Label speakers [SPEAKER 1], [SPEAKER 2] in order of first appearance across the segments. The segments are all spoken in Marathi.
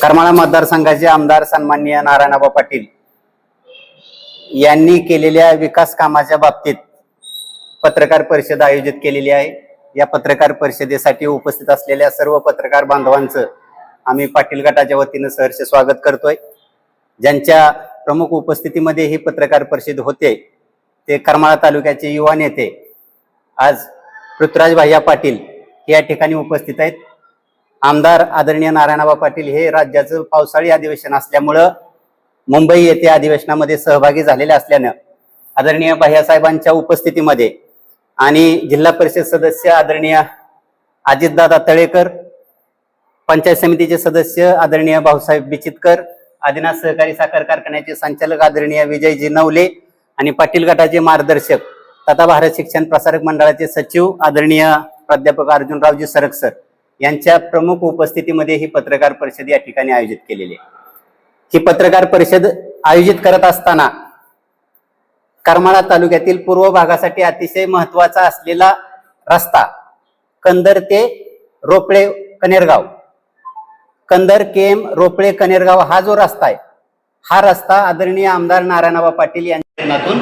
[SPEAKER 1] करमाळा मतदारसंघाचे आमदार सन्माननीय नारायणआबा पाटील यांनी केलेल्या विकास कामाच्या बाबतीत पत्रकार परिषद आयोजित केलेली आहे। या पत्रकार परिषदेसाठी उपस्थित असलेल्या सर्व पत्रकार बांधवांचं आम्ही पाटील गटाच्या वतीने सहर्ष स्वागत करतोय। ज्यांच्या प्रमुख उपस्थितीमध्ये ही पत्रकार परिषद होते ते करमाळा तालुक्याचे युवा नेते आज पृथ्वीराज भैया पाटील या ठिकाणी उपस्थित आहेत। आमदार आदरणीय नारायणआबा पाटील हे राज्याचं पावसाळी अधिवेशन असल्यामुळे मुंबई येथे अधिवेशनामध्ये सहभागी झालेले असल्याने आदरणीय भैयासाहेबांच्या उपस्थितीमध्ये आणि जिल्हा परिषद सदस्य आदरणीय अजितदादा तळेकर, पंचायत समितीचे सदस्य आदरणीय भाऊसाहेब बिचितकर, आदिनाथ सहकारी साखर कारखान्याचे संचालक आदरणीय विजयजी नवले आणि पाटील गटाचे मार्गदर्शक तथा भारत शिक्षण प्रसारक मंडळाचे सचिव आदरणीय प्राध्यापक अर्जुनरावजी सरक सर यांच्या प्रमुख उपस्थितीमध्ये ही पत्रकार परिषद या ठिकाणी आयोजित केलेली आहे। ही पत्रकार परिषद आयोजित करत असताना करमाळा तालुक्यातील पूर्व भागासाठी अतिशय महत्त्वाचा असलेला रस्ता कंदर ते रोपळे कनेरगाव, कंदर केम रोपळे कनेरगाव हा जो रस्ता आहे, हा रस्ता आदरणीय आमदार नारायणआबा पाटील यांच्यातून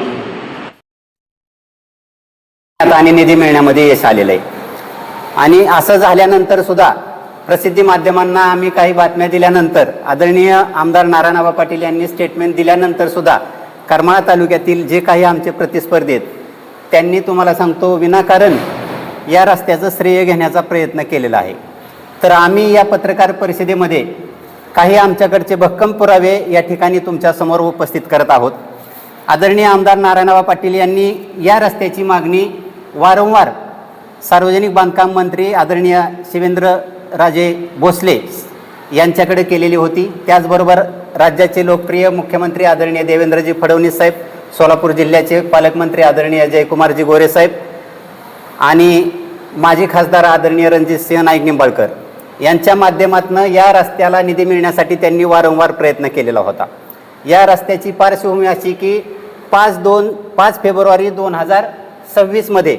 [SPEAKER 1] आणि निधी मिळण्यामध्ये यश आलेलं आहे। आणि असं झाल्यानंतर सुद्धा प्रसिद्धी माध्यमांना आम्ही काही बातम्या दिल्यानंतर आदरणीय आमदार नारायणआबा पाटील यांनी स्टेटमेंट दिल्यानंतर सुद्धा करमाळा तालुक्यातील जे काही आमचे प्रतिस्पर्धी आहेत त्यांनी तुम्हाला सांगतो विनाकारण या रस्त्याचं श्रेय घेण्याचा प्रयत्न केलेला आहे। तर आम्ही या पत्रकार परिषदेमध्ये काही आमच्याकडचे भक्कम पुरावे या ठिकाणी तुमच्या समोर उपस्थित करत आहोत। आदरणीय आमदार नारायणआबा पाटील यांनी या रस्त्याची मागणी वारंवार सार्वजनिक बांधकाम मंत्री आदरणीय शिवेंद्रराजे भोसले यांच्याकडे केलेली होती। त्याचबरोबर राज्याचे लोकप्रिय मुख्यमंत्री आदरणीय देवेंद्रजी फडणवीस साहेब, सोलापूर जिल्ह्याचे पालकमंत्री आदरणीय जयकुमारजी गोरे साहेब आणि माजी खासदार आदरणीय रणजितसिंह नाईक निंबाळकर यांच्या माध्यमातून या रस्त्याला निधी मिळण्यासाठी त्यांनी वारंवार प्रयत्न केलेला होता। या रस्त्याची पार्श्वभूमी अशी की 5 फेब्रुवारी 2026 मध्ये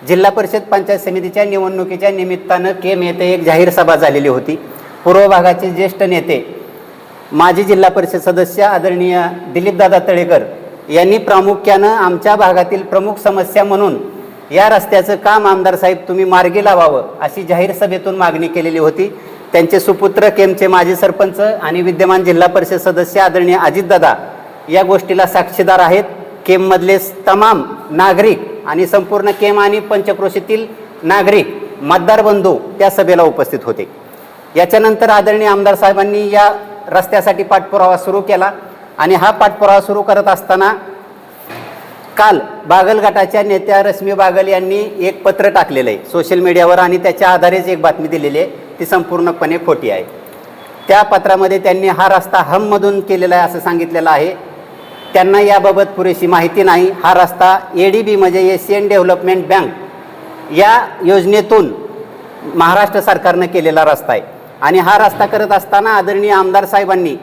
[SPEAKER 1] जिल्हा परिषद पंचायत समितीच्या निवडणुकीच्या निमित्तानं केम येथे एक जाहीर सभा झालेली होती। पूर्व भागाचे ज्येष्ठ नेते माजी जिल्हा परिषद सदस्य आदरणीय दिलीपदादा तळेकर यांनी प्रामुख्यानं आमच्या भागातील प्रमुख समस्या म्हणून या रस्त्याचं काम आमदार साहेब तुम्ही मार्गी लावावं अशी जाहीर सभेतून मागणी केलेली होती। त्यांचे सुपुत्र केमचे माजी सरपंच आणि विद्यमान जिल्हा परिषद सदस्य आदरणीय अजितदादा या गोष्टीला साक्षीदार आहेत। केममधले तमाम नागरिक आणि संपूर्ण केम आणि पंचक्रोशीतील नागरिक मतदार बंधू त्या सभेला उपस्थित होते। याच्यानंतर आदरणीय आमदार साहेबांनी या रस्त्यासाठी पाठपुरावा सुरू केला आणि हा पाठपुरावा सुरू करत असताना काल बागल गटाच्या नेत्या रश्मी बागल यांनी एक पत्र टाकलेलं आहे सोशल मीडियावर आणि त्याच्या आधारेच एक बातमी दिलेली आहे, ती संपूर्णपणे खोटी आहे। त्या पत्रामध्ये त्यांनी हा रस्ता हममधून केलेला आहे असं सांगितलेलं आहे। त्यांना याबाबत पुरेशी माहिती नाही। हा रस्ता ADB म्हणजे एशियन डेव्हलपमेंट बँक या योजनेतून महाराष्ट्र सरकारनं केलेला रस्ता आहे आणि हा रस्ता करत असताना आदरणीय आमदार साहेबांनी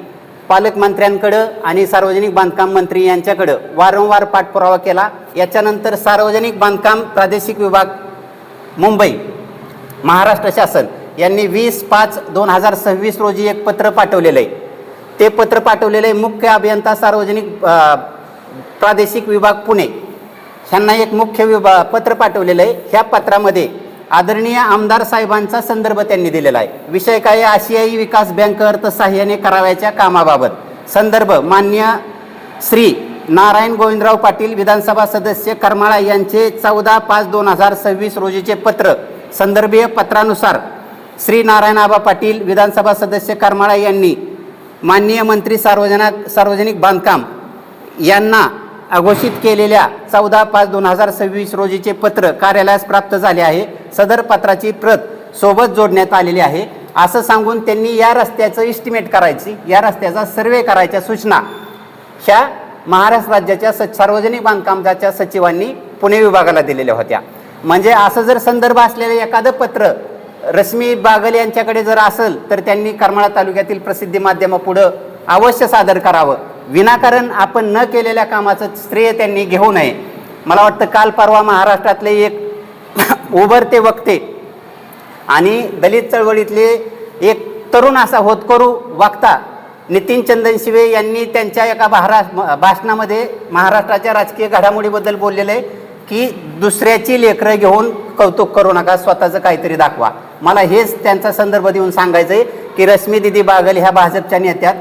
[SPEAKER 1] पालकमंत्र्यांकडं आणि सार्वजनिक बांधकाम मंत्री यांच्याकडं वारंवार पाठपुरावा केला। याच्यानंतर सार्वजनिक बांधकाम प्रादेशिक विभाग मुंबई महाराष्ट्र शासन यांनी 20/5/2026 रोजी एक पत्र पाठवलेलं आहे। ते पत्र पाठवलेलं आहे मुख्य अभियंता सार्वजनिक प्रादेशिक विभाग पुणे यांना एक मुख्य पत्र पाठवलेलं आहे। ह्या पत्रामध्ये आदरणीय आमदार साहेबांचा संदर्भ त्यांनी दिलेला आहे। विषय काय? आशियाई विकास बँक अर्थसहाय्याने करावयाच्या कामाबाबत संदर्भ माननीय श्री नारायण गोविंदराव पाटील विधानसभा सदस्य करमाळा यांचे 14/5/2026 रोजीचे पत्र। संदर्भीय पत्रानुसार श्री नारायणआबा पाटील विधानसभा सदस्य करमाळा यांनी माननीय मंत्री सार्वजनिक बांधकाम यांना अघोषित केलेल्या 14/5/2026 रोजीचे पत्र कार्यालयास प्राप्त झाले आहे। सदर पत्राची प्रत सोबत जोडण्यात आलेली आहे असं सांगून त्यांनी या रस्त्याचं इस्टिमेट करायची, या रस्त्याचा सर्वे करायच्या सूचना ह्या महाराष्ट्र राज्याच्या सार्वजनिक बांधकामाच्या सचिवांनी पुणे विभागाला दिलेल्या होत्या। म्हणजे असं जर संदर्भ असलेलं एखादं पत्र रश्मी बागल यांच्याकडे जर असेल तर त्यांनी करमाळा तालुक्यातील प्रसिद्धी माध्यमापुढं अवश्य सादर करावं। विनाकारण आपण न केलेल्या कामाचं श्रेय त्यांनी घेऊ नये। मला वाटतं काल परवा महाराष्ट्रातले एक उभरते वक्ते आणि दलित चळवळीतले एक तरुण असा होतकरू वक्ता नितीन चंदनशिवे यांनी त्यांच्या एका भाषणामध्ये महाराष्ट्राच्या राजकीय घडामोडीबद्दल बोललेलं आहे की दुसऱ्याची लेकरं घेऊन कौतुक करू नका, स्वतःचं काहीतरी दाखवा. मला हेच त्यांचा संदर्भ देऊन सांगायचं आहे की रश्मी दिदी बागल ह्या भाजपच्या नेत्यात,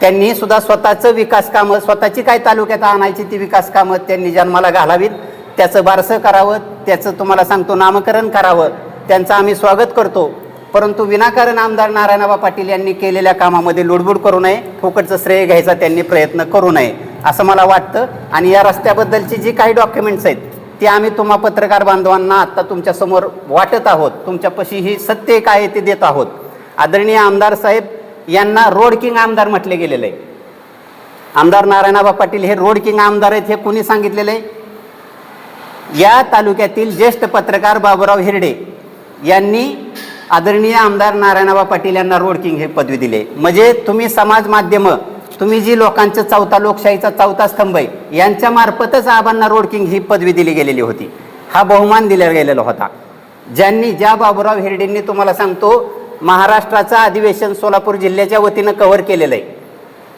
[SPEAKER 1] त्यांनी सुद्धा स्वतःचं विकास कामं, स्वतःची काय तालुक्यात आणायची ती विकास कामं त्यांनी जन्माला घालावीत, त्याचं बारसं करावं, त्याचं तुम्हाला सांगतो नामकरण करावं, त्यांचं आम्ही स्वागत करतो. परंतु विनाकारण आमदार नारायणआबा पाटील यांनी केलेल्या कामामध्ये लुडबुड करू नये, फुकटचं श्रेय घ्यायचा त्यांनी प्रयत्न करू नये असं मला वाटतं. आणि या रस्त्याबद्दलची जी काही डॉक्युमेंट्स आहेत ती आम्ही तुम्हा पत्रकार बांधवांना आत्ता तुमच्यासमोर वाटत आहोत, तुमच्यापाशी ही सत्य काय ते देत आहोत. आदरणीय आमदार साहेब यांना रोड किंग आमदार म्हटले गेलेलं आहे. आमदार नारायणआबा पाटील हे रोड किंग आमदार आहेत हे कोणी सांगितलेलं आहे? या तालुक्यातील ज्येष्ठ पत्रकार बाबूराव हिरडे यांनी आदरणीय आमदार नारायणआबा पाटील यांना रोड किंग हे पदवी दिले. म्हणजे तुम्ही समाज माध्यमं, तुम्ही जी लोकांचं चौथा लोकशाहीचा चौथा स्तंभ आहे यांच्या मार्फतच आबांना रोड किंग ही पदवी दिली गेलेली होती, हा बहुमान दिला गेलेला होता. ज्या बाबूराव हिरडेंनी तुम्हाला सांगतो महाराष्ट्राचं अधिवेशन सोलापूर जिल्ह्याच्या वतीनं कव्हर केलेलं आहे,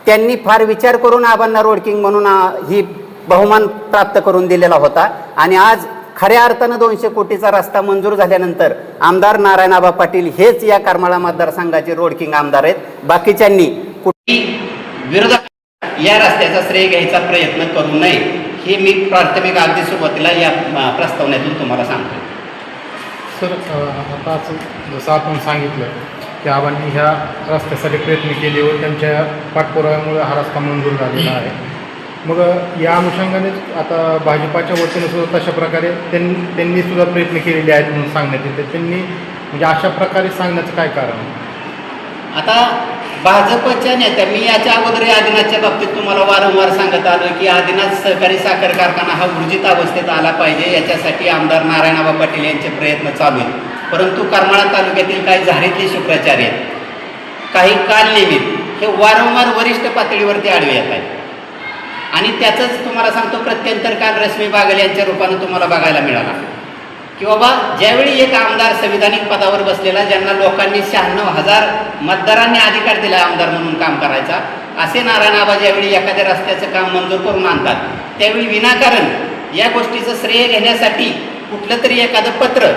[SPEAKER 1] त्यांनी फार विचार करून आबांना रोड किंग म्हणून ही बहुमान प्राप्त करून दिलेला होता. आणि आज खऱ्या अर्थानं 200 कोटीचा रस्ता मंजूर झाल्यानंतर आमदार नारायणआबा पाटील हेच या करमाळा मतदारसंघाचे रोड किंग आमदार आहेत. बाकीच्यांनी कुठेही विरोधक या रस्त्याचा श्रेय घ्यायचा प्रयत्न करू नये हे मी प्राथमिक अगदी सुरुवातीला या प्रस्तावनेतून तुम्हाला सांगतो.
[SPEAKER 2] सर, आता जसं आपण सांगितलं की आबांनी ह्या रस्त्यासाठी प्रयत्न केले व त्यांच्या पाठपुराव्यामुळे हा रस्ता मंजूर झालेला आहे. मग या अनुषंगानेच आता भाजपाच्या वतीनं सुद्धा तशा प्रकारे त्यांनी सुद्धा प्रयत्न केलेले आहेत म्हणून सांगण्यात येते. त्यांनी म्हणजे अशा प्रकारे सांगण्याचं काय कारण?
[SPEAKER 1] आता भाजपच्या नेत्या, मी याच्या अगोदर आदिनाथच्या बाबतीत तुम्हाला वारंवार सांगत आलो की आदिनाथ सहकारी साखर कारखाना हा ऊर्जित अवस्थेत आला पाहिजे, याच्यासाठी आमदार नारायणआबा पाटील यांचे प्रयत्न चालू आहेत. परंतु करमाळा तालुक्यातील काही झारीतले शुक्राचार्य आहेत, काही कालनिमित्त हे वारंवार वरिष्ठ पातळीवरती आडवे येत आहेत. आणि त्याचंच तुम्हाला सांगतो प्रत्यंतर काल रश्मी बागल यांच्या रूपानं तुम्हाला बघायला मिळाला की बाबा ज्यावेळी एक आमदार संविधानिक पदावर बसलेला, ज्यांना लोकांनी 96,000 मतदारांनी अधिकार दिला आमदार म्हणून काम करायचा, असे नारायणआबा ज्यावेळी एखाद्या रस्त्याचं काम मंजूर करून आणतात त्यावेळी विनाकारण या गोष्टीचं श्रेय घेण्यासाठी कुठलं तरी एखादं पत्र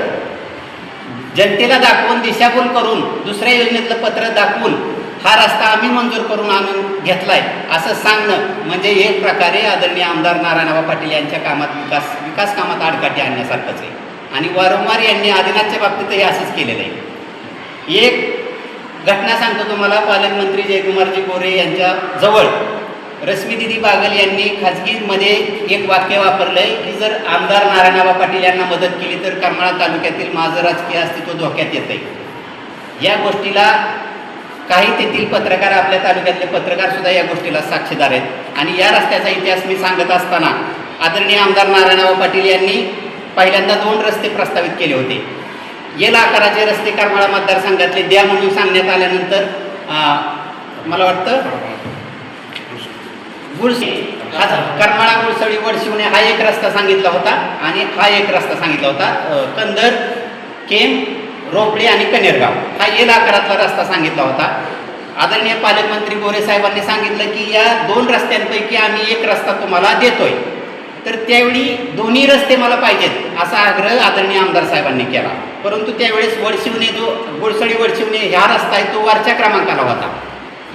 [SPEAKER 1] जनतेला दाखवून, दिशाभूल करून, दुसऱ्या योजनेतलं पत्र दाखवून हा रस्ता आम्ही मंजूर करून आणून घेतलाय असं सांगणं म्हणजे एक प्रकारे आदरणीय आमदार नारायणआबा पाटील यांच्या कामात विकास कामात आडकाठी आणण्यासारखंच आहे. आणि वारंवार यांनी आदिनाथच्या बाबतीतही असंच केलेलं आहे. एक घटना सांगतो तुम्हाला, पालकमंत्री जयकुमारजी गोरे यांच्या जवळ रश्मी दिदी बागल यांनी खाजगीमध्ये एक वाक्य वापरलंय की जर आमदार नारायणआबा पाटील यांना मदत केली तर करमाळा तालुक्यातील माझं राजकीय अस्तित्व धोक्यात येतंय. या गोष्टीला काही तेथील पत्रकार, आपल्या तालुक्यातले पत्रकार सुद्धा या गोष्टीला साक्षीदार आहेत. आणि या रस्त्याचा इतिहास मी सांगत असताना आदरणीय आमदार नारायणआबा पाटील यांनी पहिल्यांदा 2 रस्ते प्रस्तावित केले होते. येल आकाराचे रस्ते करमाळा मतदारसंघातले द्या म्हणून सांगण्यात आल्यानंतर मला वाटतं करमाळा गुळसळी वडशिवणे हा एक रस्ता सांगितला होता आणि हा एक रस्ता सांगितला होता. कंदर, केम, रोपडे आणि कनेरगाव हा येल आकारातला रस्ता सांगितला होता. आदरणीय पालकमंत्री गोरे साहेबांनी सांगितलं की या 2 रस्त्यांपैकी आम्ही एक रस्ता तुम्हाला देतोय. तर त्यावेळी दोन्ही रस्ते मला पाहिजेत असा आग्रह आदरणीय आमदार साहेबांनी केला. परंतु त्यावेळेस वडशिवणे, जो गुळसळी वडशिवणे ह्या रस्ता आहे तो वरच्या क्रमांकाला होता.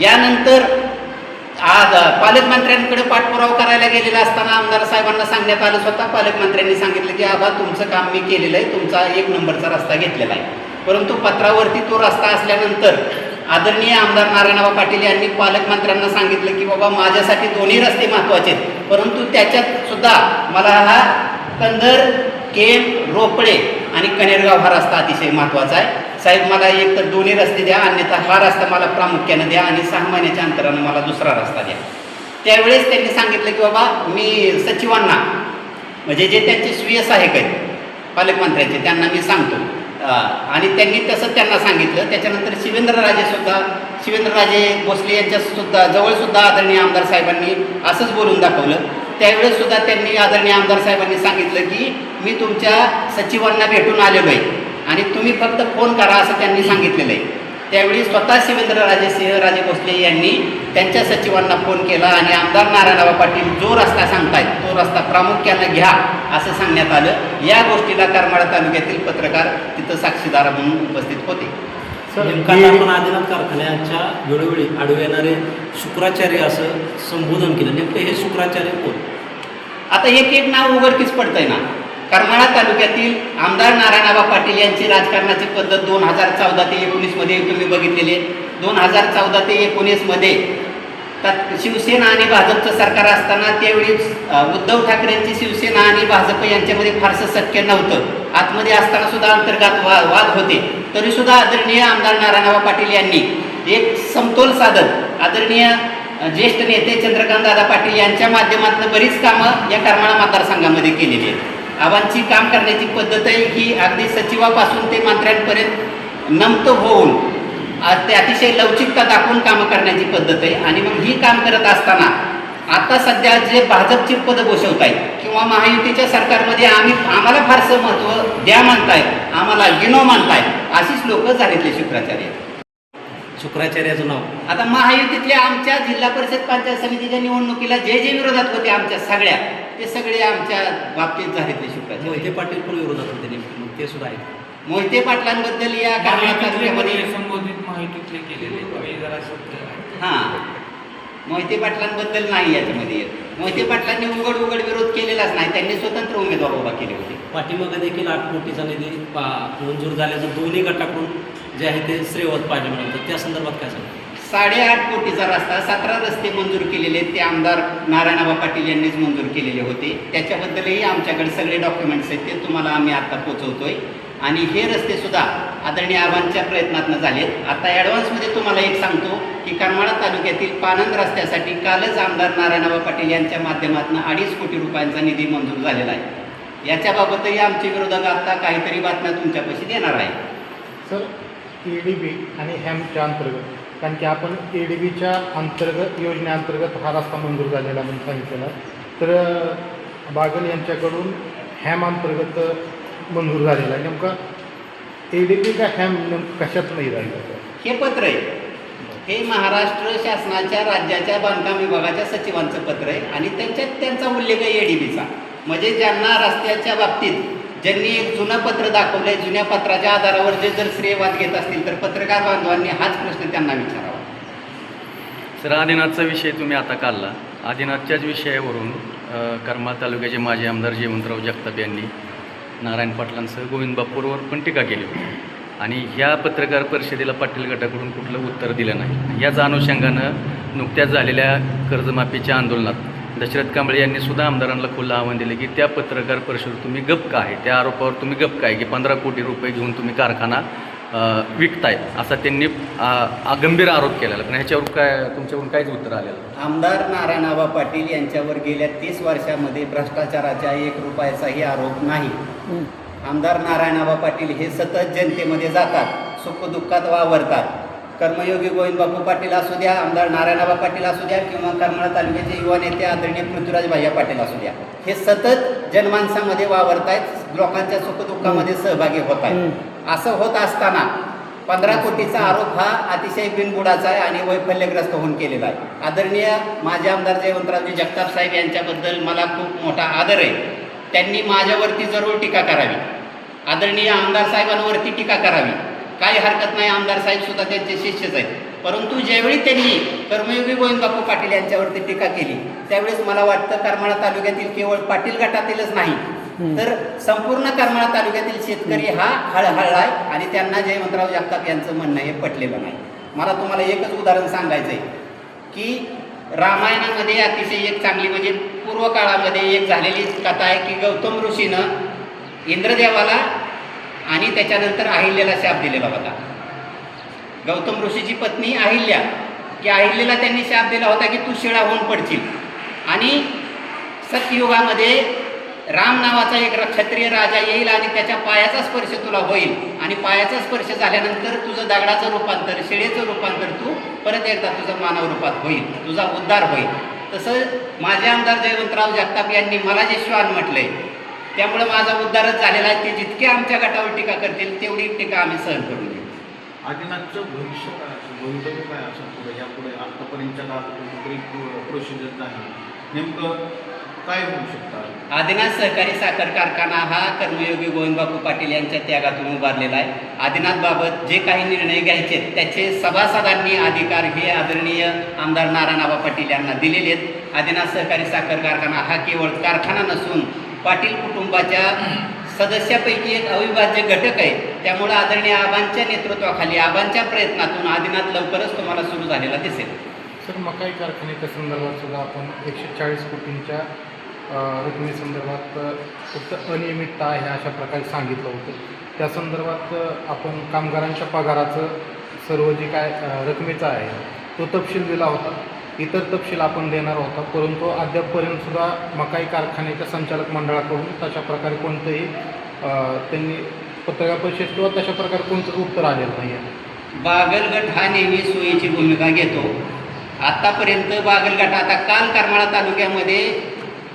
[SPEAKER 1] यानंतर आज पालकमंत्र्यांकडे पाठपुरावा करायला गेलेला असताना आमदार साहेबांना सांगण्यात आलं, स्वतः पालकमंत्र्यांनी सांगितलं की आबा तुमचं काम मी केलेलं आहे, तुमचा 1 नंबरचा रस्ता घेतलेला आहे. परंतु पत्रावरती तो रस्ता असल्यानंतर आदरणीय आमदार नारायणआबा पाटील यांनी पालकमंत्र्यांना सांगितलं की बाबा माझ्यासाठी दोन्ही रस्ते महत्त्वाचे आहेत, परंतु त्याच्यात सुद्धा मला हा कंदर, केम, रोपडे आणि कनेरगाव हा रस्ता अतिशय महत्त्वाचा आहे. साहेब मला एक तर दोन्ही रस्ते द्या, अन्यथा हा रस्ता मला प्रामुख्याने द्या आणि 6 महिन्याच्या अंतरानं मला दुसरा रस्ता द्या. त्यावेळेस त्यांनी सांगितलं की बाबा मी सचिवांना, म्हणजे जे त्यांचे स्वीय सहाय्यक आहेत पालकमंत्र्यांचे, त्यांना मी सांगतो. आणि त्यांनी तसं त्यांना सांगितलं. त्याच्यानंतर शिवेंद्रराजे भोसले यांच्यासुद्धा जवळसुद्धा आदरणीय आमदार साहेबांनी असंच बोलून दाखवलं. त्यावेळेस सुद्धा त्यांनी आदरणीय आमदार साहेबांनी सांगितलं की मी तुमच्या सचिवांना भेटून आलेलो आहे आणि तुम्ही फक्त फोन करा असं त्यांनी सांगितलेलं आहे. त्यावेळी स्वतः शिवेंद्रराजे सिंहराजे भोसले यांनी त्यांच्या सचिवांना फोन केला आणि आमदार नारायणराव पाटील जो रस्ता सांगतायत तो रस्ता प्रामुख्यानं घ्या असं सांगण्यात आलं. या गोष्टीला करमाळा तालुक्यातील पत्रकार तिथं साक्षीदार म्हणून उपस्थित होते.
[SPEAKER 3] काल आपण आदिनाथ कारखान्याच्या वेळोवेळी आढळून येणारे शुक्राचार्य असं संबोधन केलं. नेमकं हे शुक्राचार्य कोण?
[SPEAKER 1] आता एक नाव उघडकीस पडतंय ना. करमाळा तालुक्यातील आमदार नारायणराव पाटील यांची राजकारणाची पद्धत 2014 ते 19 मध्ये तुम्ही बघितलेली. 2014 ते 19 मध्ये शिवसेना आणि भाजपचं सरकार असताना त्यावेळी उद्धव ठाकरेंची शिवसेना आणि भाजप यांच्यामध्ये फारसं सख्य नव्हतं. आतमध्ये असताना सुद्धा अंतर्गत वाद होते. तरी सुद्धा आदरणीय आमदार नारायणराव पाटील यांनी एक समतोल साधत आदरणीय ज्येष्ठ नेते चंद्रकांत दादा पाटील यांच्या माध्यमातून बरीच कामं या करमाळा मतदारसंघामध्ये केलेली आहेत. आबांची काम करण्याची पद्धत आहे ही अगदी सचिवापासून ते मंत्र्यांपर्यंत नमत होऊन ते अतिशय लवचिकता दाखवून कामं करण्याची पद्धत आहे. आणि मग ही काम करत असताना आता सध्या जे भाजपची पदं बसवत आहेत किंवा महायुतीच्या सरकारमध्ये आम्हाला फारसं महत्त्व द्या म्हणतायत, आम्हाला गिनो मानतायत, अशीच लोक झालेतले शुक्राचार्य.
[SPEAKER 3] शुक्राचार्याचं नाव
[SPEAKER 1] आता महायुतीतल्या आमच्या जिल्हा परिषद पंचायत समितीच्या निवडणुकीला जे विरोधात होते आमच्या सगळ्या ते सगळे आमच्या बाबतीत झालेतले शुक्राचार्य.
[SPEAKER 3] मोहिते पाटील पण विरोधात होते नेमके, मग ते सुद्धा आहेत.
[SPEAKER 1] मोहिते पाटलांबद्दल या करमाळा तालुक्यामध्ये
[SPEAKER 4] संबोधित माहितीतले केलेले
[SPEAKER 1] हां, मोहिते पाटलांबद्दल नाही याच्यामध्ये येत. मोहिते पाटलांनी उघड विरोध केलेलाच नाही. त्यांनी स्वतंत्र उमेदवार उभा केले होते.
[SPEAKER 3] पाठीमागे देखील 8 कोटीचा निधी मंजूर झाल्याचं दोन्ही गटाकडून जे आहे ते श्रेयवत पाहिजे म्हणाल, तर त्या संदर्भात काय सांगा?
[SPEAKER 1] 8.5 कोटीचा रस्ता, 17 रस्ते मंजूर केलेले ते आमदार नारायणराव पाटील यांनीच मंजूर केलेले होते. त्याच्याबद्दलही आमच्याकडे सगळे डॉक्युमेंट्स आहेत, ते तुम्हाला आम्ही आता पोचवतोय. आणि हे रस्ते सुद्धा आदरणीय आबांच्या प्रयत्नातनं झालेत. आता ॲडव्हान्समध्ये तुम्हाला एक सांगतो की करमाळा तालुक्यातील पानंद रस्त्यासाठी कालच आमदार नारायणराव पाटील यांच्या माध्यमातून 2.5 कोटी रुपयांचा निधी मंजूर झालेला आहे. याच्याबाबतही आमचे विरोधक आता काहीतरी बातम्या तुमच्यापाशी देणार आहे.
[SPEAKER 2] सर, ADB आणि हॅमच्या अंतर्गत, कारण की आपण ADBच्या अंतर्गत योजनेअंतर्गत हा रस्ता मंजूर झालेला म्हणून सांगितलेला, तर बागल यांच्याकडून हॅम अंतर्गत मंजूर झालेला आहे. नेमका ADB का हॅम कशात नाही राहिलं?
[SPEAKER 1] हे पत्र आहे, हे महाराष्ट्र शासनाच्या राज्याच्या बांधकाम विभागाच्या सचिवांचं पत्र आहे आणि त्यांचा उल्लेख आहे ADBचा. म्हणजे ज्यांना रस्त्याच्या बाबतीत ज्यांनी एक जुनं पत्र दाखवलंय, जुन्या पत्राच्या आधारावर जर श्रेयवाद घेत असतील तर पत्रकार बांधवांनी हाच प्रश्न त्यांना विचारावा.
[SPEAKER 5] सर, आदिनाथचा विषय तुम्ही आता काढला. आदिनाथच्याच विषयावरून करमाळा तालुक्याचे माजी आमदार जयवंतराव जगताप यांनी नारायण पाटलांसह गोविंद बापूरवर पण टीका केली होती आणि ह्या पत्रकार परिषदेला पाटील गटाकडून कुठलं उत्तर दिलं नाही. याच अनुषंगानं नुकत्याच झालेल्या कर्जमाफीच्या आंदोलनात दशरथ कांबळे यांनी सुद्धा आमदारांना खुलं आव्हान दिले की त्या पत्रकार परिषदेत तुम्ही गप का आहे, त्या आरोपावर तुम्ही गप काय की 15 कोटी रुपये घेऊन तुम्ही कारखाना विकताय, असा त्यांनी गंभीर आरोप केलेला. पण ह्याच्यावर काय तुमच्याकडून काहीच उत्तर आलेलं?
[SPEAKER 1] आमदार नारायणराव पाटील यांच्यावर गेल्या 30 वर्षामध्ये भ्रष्टाचाराचा 1 रुपयाचाही आरोप नाही. आमदार नारायणराव पाटील हे सतत जनतेमध्ये जातात, सुखदुःखात वावरतात. कर्मयोगी गोविंद बापू पाटील असू द्या, आमदार नारायणराव पाटील असू द्या किंवा करमाळा तालुक्याचे युवा नेते आदरणीय पृथ्वीराज भैया पाटील असू द्या, हे सतत जनमानसामध्ये वावरतायत, लोकांच्या सुखदुःखामध्ये सहभागी होत आहेत. असं होत असताना 15 कोटीचा आरोप हा अतिशय बिनबुडाचा आहे आणि वैफल्यग्रस्त होऊन केलेला आहे. आदरणीय माजी आमदार जयवंतरावजी जगताप साहेब यांच्याबद्दल मला खूप मोठा आदर आहे. त्यांनी माझ्यावरती जरूर टीका करावी, आदरणीय आमदार साहेबांवरती टीका करावी, काही हरकत नाही. आमदार साहेब सुद्धा त्यांचे शिष्यच आहेत. परंतु ज्यावेळी त्यांनी कर्मयोगी गोविंद बापू पाटील यांच्यावरती टीका केली त्यावेळेस मला वाटतं करमाळा तालुक्यातील केवळ पाटील गटातीलच नाही तर संपूर्ण करमाळा तालुक्यातील शेतकरी हा हळहळला आहे आणि त्यांना जयवंतराव जगताप यांचं म्हणणं हे पटलेलं नाही. मला तुम्हाला एकच उदाहरण सांगायचं आहे की रामायणामध्ये अतिशय एक चांगली म्हणजे पूर्व काळामध्ये एक झालेली कथा आहे की गौतम ऋषीनं इंद्रदेवाला आणि त्याच्यानंतर अहिल्याला शाप दिलेला होता. गौतम ऋषीची पत्नी अहिल्या, की अहिल्याला त्यांनी शाप दिला होता की तू शिळा होऊन पडशील आणि सत्ययुगामध्ये राम नावाचा एक क्षत्रिय राजा येईल आणि त्याच्या पायाचा स्पर्श तुला होईल आणि पायाचा स्पर्श झाल्यानंतर तुझं दगडाचं रूपांतर, शिळेचं रूपांतर तू परत एकदा तुझं मानव रूपात होईल, तुझा उद्धार होईल. तसं माझे आमदार जयवंतराव जगताप यांनी मला जे श्वान म्हटलंय त्यामुळे माझा उद्धारच झालेला आहे. ते जितके आमच्या गटावर टीका करतील तेवढी टीका आम्ही सहन करून घेऊ.
[SPEAKER 6] आदिनाथचं भविष्य काय असेल, भवितव्य काय असेल पुढे यापुढे आत्तापर्यंतच्या काळात कुठेतरी प्रोसिजर नाही, नेमकं काय होऊ शकतं?
[SPEAKER 1] आदिनाथ सहकारी साखर कारखाना हा कर्मयोगी गोविंदबापू पाटील यांच्या त्यागातून उभारलेला आहे. आदिनाथबाबत जे काही निर्णय घ्यायचे त्याचे सभासदांनी अधिकार हे आदरणीय आमदार नारायणआबा पाटील यांना दिलेले आहेत. आदिनाथ सहकारी साखर कारखाना हा केवळ कारखाना नसून पाटील कुटुंबाच्या सदस्यापैकी एक अविभाज्य घटक आहे. त्यामुळे आदरणीय आबांच्या नेतृत्वाखाली आबांच्या प्रयत्नातून आदिनाथ लवकरच तुम्हाला सुरू झालेला दिसेल.
[SPEAKER 2] सर, मकाई कारखान्याच्या संदर्भात सुद्धा आपण 140 कोटींच्या रकमेसंदर्भात फक्त अनियमितता आहे अशा प्रकारे सांगितलं होतं. त्या संदर्भात आपण कामगारांच्या पगाराचं सर्व जे काय रकमेचं आहे तो तपशील दिला होता. इतर तपशील आपण देणार होता, परंतु अद्यापपर्यंतसुद्धा मकाई कारखान्याच्या संचालक मंडळाकडून तशा प्रकारे कोणतंही त्यांनी पत्रकार परिषद किंवा तशा प्रकारे कोणतंच उत्तर आलेलं नाही आहे.
[SPEAKER 1] बागलगट हा नेहमी सोयीची भूमिका घेतो. आत्तापर्यंत बागलगट आता काल करमाळा तालुक्यामध्ये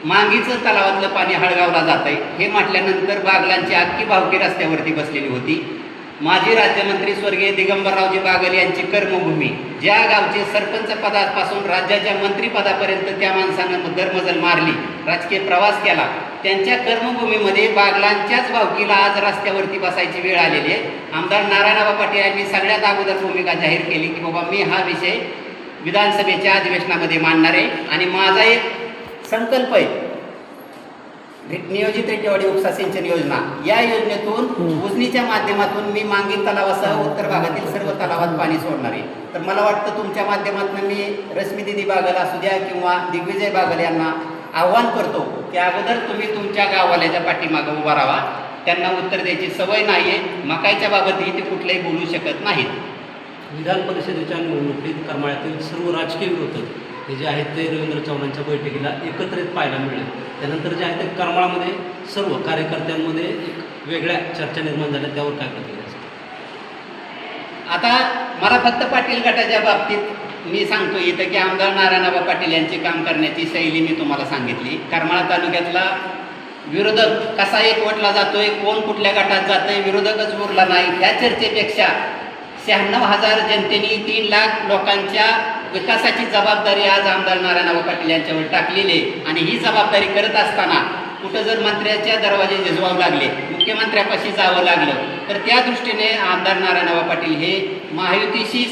[SPEAKER 1] मांगीचं तलावातलं पाणी हळगावला जात आहे हे म्हटल्यानंतर बागलांची अख्खी भावकी रस्त्यावरती बसलेली होती. माजी राज्यमंत्री स्वर्गीय दिगंबररावजी बागल यांची कर्मभूमी, ज्या गावचे सरपंच पदापासून राज्याच्या मंत्रिपदापर्यंत त्या माणसानं दरमजल मारली, राजकीय प्रवास केला, त्यांच्या कर्मभूमीमध्ये बागलांच्याच भावकीला आज रस्त्यावरती बसायची वेळ आलेली आहे. आमदार नारायणआबा पाटील यांनी सगळ्यात अगोदर भूमिका जाहीर केली की बाबा मी हा विषय विधानसभेच्या अधिवेशनामध्ये मांडणार आहे आणि माझा एक संकल्प आहे नियोजित रेटेवाडी उपसा सिंचन योजना. या योजनेतून उजनीच्या माध्यमातून मी मांगी तलावासह उत्तर भागातील सर्व तलावात पाणी सोडणार आहे. तर मला वाटतं तुमच्या माध्यमातून मी रश्मीदिदी बागल असू द्या किंवा दिग्विजय बागल यांना आव्हान करतो की अगोदर तुम्ही तुमच्या गाववाल्याच्या पाठीमागं उभा राहा. त्यांना उत्तर द्यायची सवय नाही आहे. मकाईच्या बाबतही ते कुठलंही बोलू शकत नाहीत.
[SPEAKER 3] विधान परिषदेच्या निवडणुकीत करमाळ्यातील सर्व राजकीय विरोधक हे जे आहेत ते रवींद्र चव्हाणांच्या बैठकीला एकत्रित पाहायला मिळेल. त्यानंतर जे आहे ते करमाळामध्ये सर्व कार्यकर्त्यांमध्ये एक वेगळ्या चर्चा निर्माण झाल्या, त्यावर काय प्रतिक्रिया असेल?
[SPEAKER 1] आता मला फक्त पाटील गटाच्या बाबतीत मी सांगतो इथं की आमदार नारायणआबा पाटील यांची काम करण्याची शैली मी तुम्हाला सांगितली. करमाळा तालुक्यातला विरोधक कसा एकवटला जातोय, कोण कुठल्या गटात जातोय, विरोधकच उरला नाही, ह्या चर्चेपेक्षा 96,000 जनतेने 3 लाख लोकांच्या विकासाची जबाबदारी आज आमदार नारायणआबा पाटील यांच्यावर टाकलेली आहे. आणि ही जबाबदारी करत असताना कुठं जर मंत्र्याच्या दरवाजे झिजवावं लागले, मुख्यमंत्र्यापाशी जावं लागलं, तर त्या दृष्टीने आमदार नारायणआबा पाटील हे महायुतीशी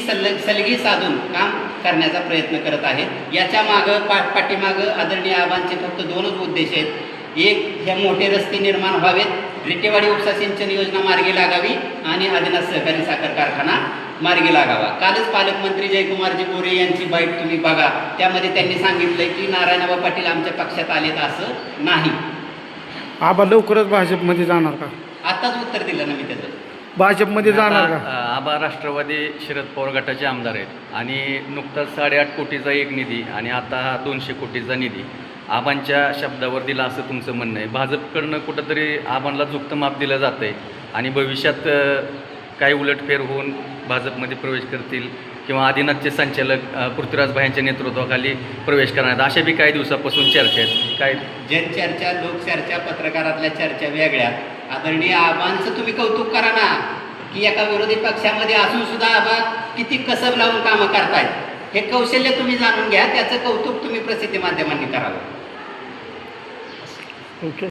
[SPEAKER 1] सलगी साधून काम करण्याचा प्रयत्न करत आहेत. याच्या मागं पाठीमागं आदरणीय आबांचे फक्त 2च उद्देश आहेत. एक, हे मोठे रस्ते निर्माण व्हावेत, रेटेवाडी उपसा सिंचन योजना मार्गी लागावी आणि आदिनाथ सहकारी साखर कारखाना मार्गी लागावा. कालच पालकमंत्री जयकुमारजी गोरे यांची बाईट तुम्ही बघा, त्यामध्ये त्यांनी सांगितलंय की नारायणआबा पाटील आमच्या पक्षात आलेत असं नाही.
[SPEAKER 7] आबा लवकरच भाजपमध्ये जाणार का?
[SPEAKER 1] आताच उत्तर दिलं ना मी त्याचं.
[SPEAKER 7] भाजपमध्ये जाणार का?
[SPEAKER 5] आबा राष्ट्रवादी शरद पवार गटाचे आमदार आहेत आणि नुकताच 8.5 कोटीचा एक निधी आणि आता हा 200 कोटीचा निधी आबांच्या शब्दावर दिला असं तुमचं म्हणणं आहे. भाजपकडनं कुठंतरी आबांना झुकतं माप दिलं जातं आहे आणि भविष्यात काही उलटफेर होऊन भाजपमध्ये प्रवेश करतील किंवा आदिनाथचे संचालक पृथ्वीराज भाईंच्या नेतृत्वाखाली प्रवेश करणार अशा बी काही दिवसापासून चर्चा आहेत. काय
[SPEAKER 1] जनचर्चा, लोकचर्चा, पत्रकारातल्या चर्चा वेगळ्या. आदरणीय आबांचं तुम्ही कौतुक करा ना की एका विरोधी पक्षामध्ये असून सुद्धा आबा किती कसब लावून कामं करतायत. हे कौशल्य तुम्ही जाणून घ्या, त्याचं कौतुक तुम्ही प्रसिद्धी माध्यमांनी करावं.
[SPEAKER 7] ओके.